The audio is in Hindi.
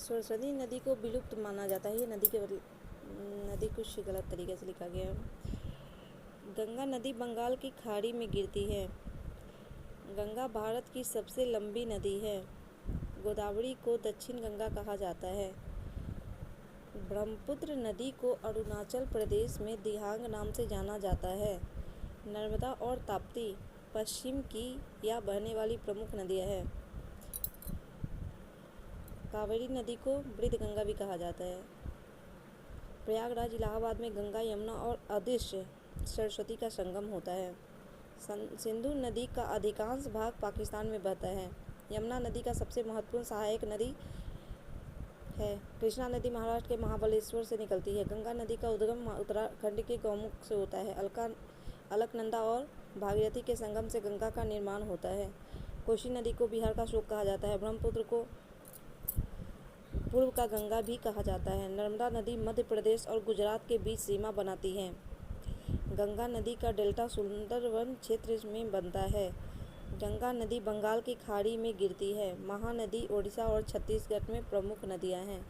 सरस्वती नदी को विलुप्त माना जाता है। ये नदी कुछ गलत तरीके से लिखा गया है। गंगा नदी बंगाल की खाड़ी में गिरती है। गंगा भारत की सबसे लंबी नदी है। गोदावरी को दक्षिण गंगा कहा जाता है। ब्रह्मपुत्र नदी को अरुणाचल प्रदेश में दिहांग नाम से जाना जाता है। नर्मदा और ताप्ती पश्चिम की या बहने वाली प्रमुख नदियां हैं। कावेरी नदी को वृद्धगंगा भी कहा जाता है। प्रयागराज इलाहाबाद में गंगा, यमुना और अदृश्य सरस्वती का संगम होता है। सिंधु नदी का अधिकांश भाग पाकिस्तान में बहता है। यमुना नदी का सबसे महत्वपूर्ण सहायक नदी है। कृष्णा नदी महाराष्ट्र के महाबलेश्वर से निकलती है। गंगा नदी का उद्गम उत्तराखंड के गौमुख से होता है। अलकनंदा और भागीरथी के संगम से गंगा का निर्माण होता है। कोसी नदी को बिहार का शोक कहा जाता है। ब्रह्मपुत्र को पूर्व का गंगा भी कहा जाता है। नर्मदा नदी मध्य प्रदेश और गुजरात के बीच सीमा बनाती है। गंगा नदी का डेल्टा सुंदरवन क्षेत्र में बनता है। गंगा नदी बंगाल की खाड़ी में गिरती है। महानदी ओडिशा और छत्तीसगढ़ में प्रमुख नदियां हैं।